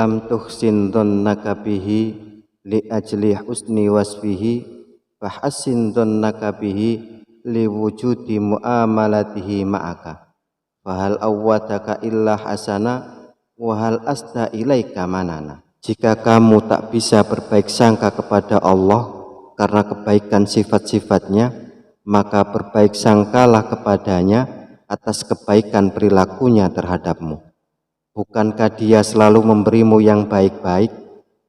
illam tuhsin dhannaka bihi li ajli husni wasfihi fahassin dhannaka bihi li wujudi muamalatihi ma'aka fahal awwadaka illa hasana wa hal asda ilaika manana. Jika kamu tak bisa berbaik sangka kepada Allah karena kebaikan sifat-sifatnya, maka berbaik sangkalah kepadanya atas kebaikan perilakunya terhadapmu. Bukankah dia selalu memberimu yang baik-baik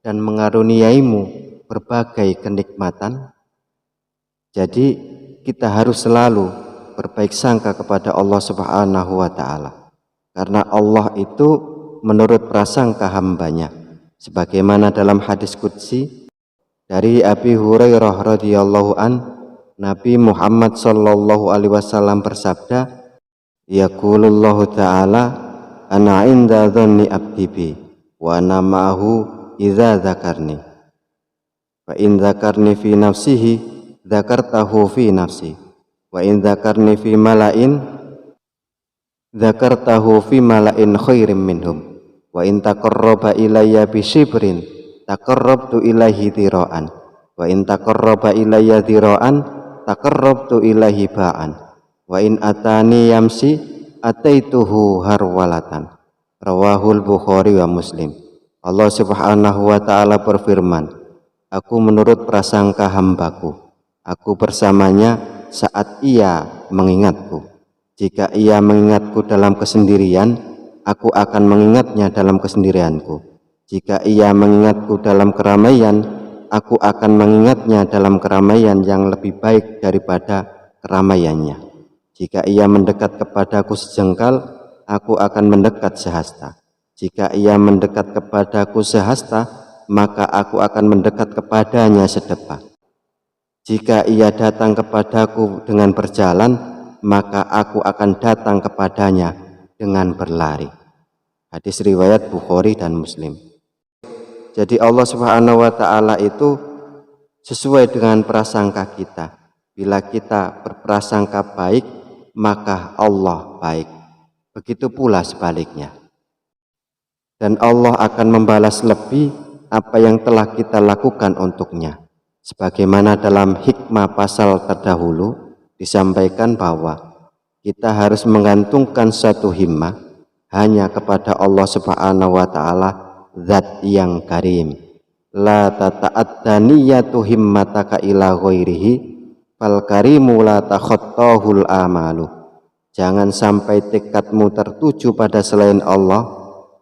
dan mengaruniaimu berbagai kenikmatan? Jadi kita harus selalu berbaik sangka kepada Allah Subhanahu wa ta'ala, karena Allah itu menurut prasangka hambanya, sebagaimana dalam hadis qudsi dari Abi Hurairah radhiyallahu an, Nabi Muhammad sallallahu alaihi wasallam bersabda, yaqulullahu ta'ala, ana inda dhanni abdi bi wa ana ma'ahu idza dzakarni fa in dzakarni fi nafsihi dzakartahu fi nafsi wa in dzakarni fi mala'in dzakartahu fi mala'in khairim minhum wa in taqarraba ilayya bi shibrin taqarrabtu ilaihi dhira'an wa in taqarraba ilayya dhira'an taqarrabtu ilaihi ba'an wa in atani yamsi ataituhu harwalatan. Rawahul Bukhari wa Muslim. Allah Subhanahu wa ta'ala berfirman, aku menurut prasangka hambaku, aku bersamanya saat ia mengingatku. Jika ia mengingatku dalam kesendirian, aku akan mengingatnya dalam kesendirianku. Jika ia mengingatku dalam keramaian, aku akan mengingatnya dalam keramaian yang lebih baik daripada keramaiannya. Jika ia mendekat kepadaku sejengkal, aku akan mendekat sehasta. Jika ia mendekat kepadaku sehasta, maka aku akan mendekat kepadanya sedepa. Jika ia datang kepadaku dengan berjalan, maka aku akan datang kepadanya dengan berlari. Hadis riwayat Bukhari dan Muslim. Jadi Allah Subhanahu wa ta'ala itu sesuai dengan prasangka kita. Bila kita berprasangka baik, maka Allah baik. Begitu pula sebaliknya. Dan Allah akan membalas lebih apa yang telah kita lakukan untuknya. Sebagaimana dalam hikmah pasal terdahulu disampaikan bahwa kita harus menggantungkan suatu himmah hanya kepada Allah Subhanahu wa ta'ala, zat yang karim. La tata'adda niyatu himmataka ila ghairihi fal karimu la takhattahul amalu. Jangan sampai tekadmu tertuju pada selain Allah,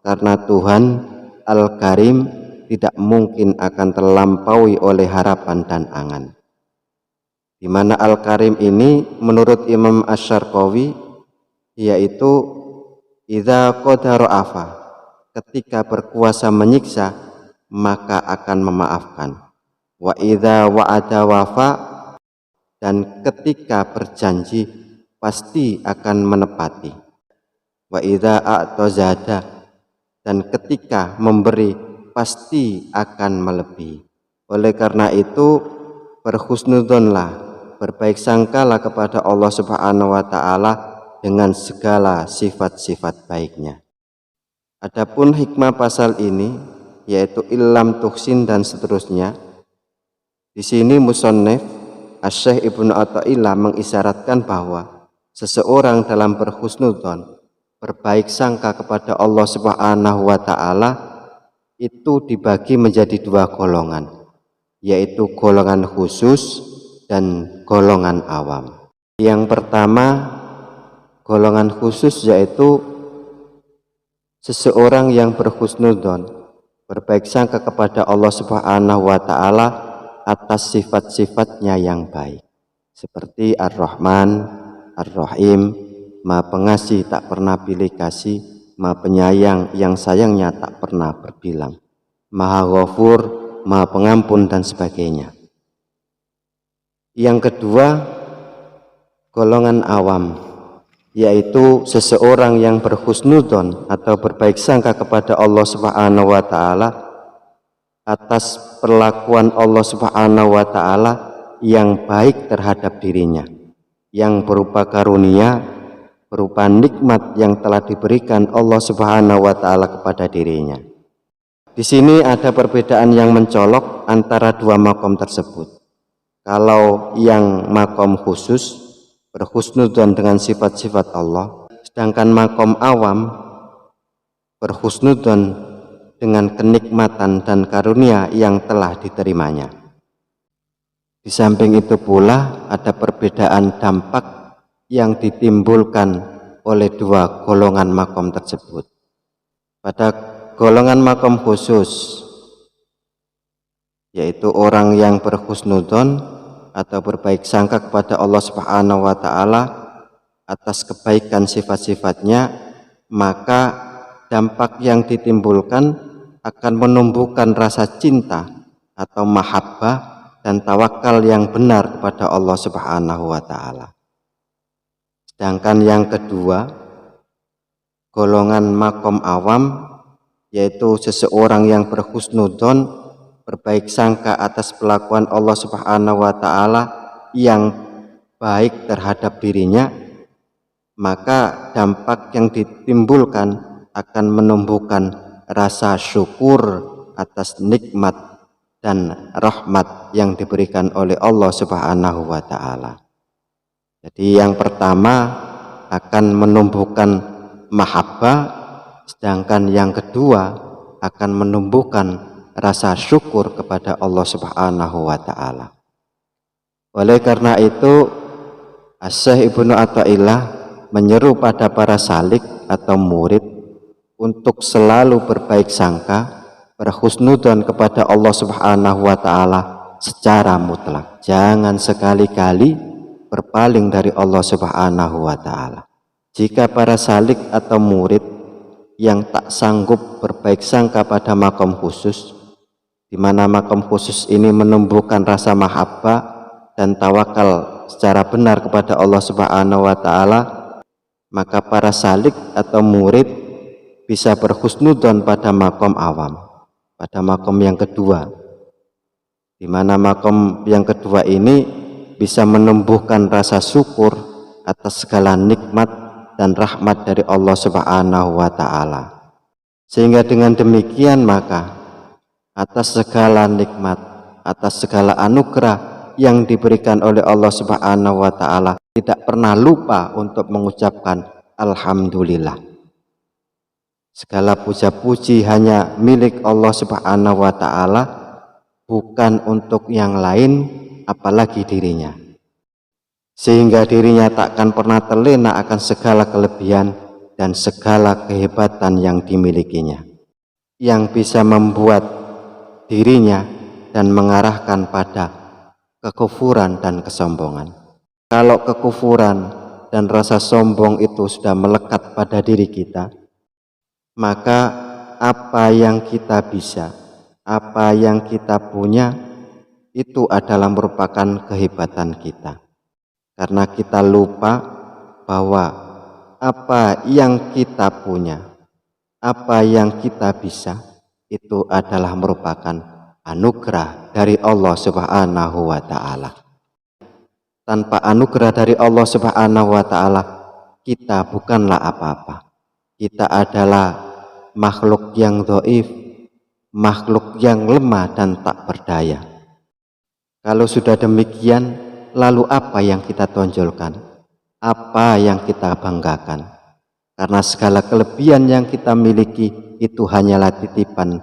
karena Tuhan Al-Karim tidak mungkin akan terlampaui oleh harapan dan angan. Di mana Al-Karim ini menurut Imam Asy-Syarqawi yaitu idza qadara afa, ketika berkuasa menyiksa maka akan memaafkan. Wa idza wa'ada wafa, dan ketika berjanji pasti akan menepati. Wa idza a'tazada, dan ketika memberi pasti akan melebihi. Oleh karena itu berhusnudzonlah, berbaik sangkalah kepada Allah Subhanahu wa ta'ala dengan segala sifat-sifat baiknya. Adapun hikmah pasal ini yaitu illam tuhsin dan seterusnya. Di sini musannif Asy-Syaikh Ibnu Athaillah mengisyaratkan bahwa seseorang dalam berhusnudzon, berbaik sangka kepada Allah Subhanahu wa ta'ala itu dibagi menjadi dua golongan, yaitu golongan khusus dan golongan awam. Yang pertama, golongan khusus yaitu seseorang yang berhusnudzon, berbaik sangka kepada Allah Subhanahu wa ta'ala atas sifat-sifatnya yang baik, seperti Ar-Rahman, Ar-Rahim, Maha Pengasih tak pernah pilih kasih, Maha Penyayang yang sayangnya tak pernah berbilang, Maha Ghafur, Maha Pengampun, dan sebagainya. Yang kedua, golongan awam, yaitu seseorang yang berhusnudzon atau berbaik sangka kepada Allah Subhanahu wa ta'ala atas perlakuan Allah Subhanahu wa ta'ala yang baik terhadap dirinya, yang berupa karunia, berupa nikmat yang telah diberikan Allah Subhanahu wa ta'ala kepada dirinya. Di sini ada perbedaan yang mencolok antara dua makom tersebut. Kalau yang makom khusus berhusnudzon dengan sifat-sifat Allah, sedangkan makom awam berhusnudzon dengan kenikmatan dan karunia yang telah diterimanya. Di samping itu pula ada perbedaan dampak yang ditimbulkan oleh dua golongan makom tersebut. Pada golongan makom khusus, yaitu orang yang berhusnudzon atau berbaik sangka kepada Allah Subhanahu wa Ta'ala atas kebaikan sifat-sifatnya, maka dampak yang ditimbulkan akan menumbuhkan rasa cinta atau mahabbah dan tawakal yang benar kepada Allah Subhanahu wa Ta'ala. Sedangkan yang kedua, golongan makom awam, yaitu seseorang yang berhusnudzon, berbaik sangka atas pelakuan Allah Subhanahu wa Ta'ala yang baik terhadap dirinya, maka dampak yang ditimbulkan akan menumbuhkan rasa syukur atas nikmat dan rahmat yang diberikan oleh Allah Subhanahu wa Ta'ala. Jadi yang pertama akan menumbuhkan mahabbah, sedangkan yang kedua akan menumbuhkan rasa syukur kepada Allah Subhanahu wa Ta'ala. Oleh karena itu, Asy-Syaikh Ibnu Athaillah menyeru pada para salik atau murid untuk selalu berbaik sangka, berhusnudzon kepada Allah Subhanahu wa Ta'ala secara mutlak. Jangan sekali-kali berpaling dari Allah Subhanahu wa Ta'ala. Jika para salik atau murid yang tak sanggup berbaik sangka pada makom khusus, di mana makom khusus ini menumbuhkan rasa mahabbah dan tawakal secara benar kepada Allah Subhanahu wa Ta'ala, maka para salik atau murid bisa berhusnudzon pada makom awam, pada makom yang kedua, di mana makom yang kedua ini bisa menumbuhkan rasa syukur atas segala nikmat dan rahmat dari Allah Subhanahu wa Ta'ala. Sehingga dengan demikian maka atas segala nikmat, atas segala anugerah yang diberikan oleh Allah Subhanahu wa Ta'ala, tidak pernah lupa untuk mengucapkan alhamdulillah. Segala puja-puji hanya milik Allah Subhanahu wa Ta'ala, bukan untuk yang lain apalagi dirinya. Sehingga dirinya takkan pernah terlena akan segala kelebihan dan segala kehebatan yang dimilikinya, yang bisa membuat dirinya dan mengarahkan pada kekufuran dan kesombongan. Kalau kekufuran dan rasa sombong itu sudah melekat pada diri kita, maka apa yang kita bisa, apa yang kita punya, itu adalah merupakan kehebatan kita. Karena kita lupa bahwa apa yang kita punya, apa yang kita bisa, itu adalah merupakan anugerah dari Allah Subhanahu wa Ta'ala. Tanpa anugerah dari Allah Subhanahu wa Ta'ala, kita bukanlah apa-apa. Kita adalah makhluk yang dhaif, makhluk yang lemah dan tak berdaya. Kalau sudah demikian, lalu apa yang kita tonjolkan? Apa yang kita banggakan? Karena segala kelebihan yang kita miliki itu hanyalah titipan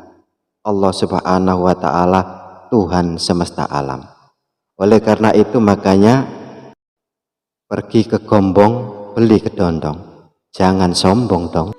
Allah Subhanahu wa Ta'ala, Tuhan semesta alam. Oleh karena itu makanya pergi ke Gombong, beli kedondong. Jangan sombong dong.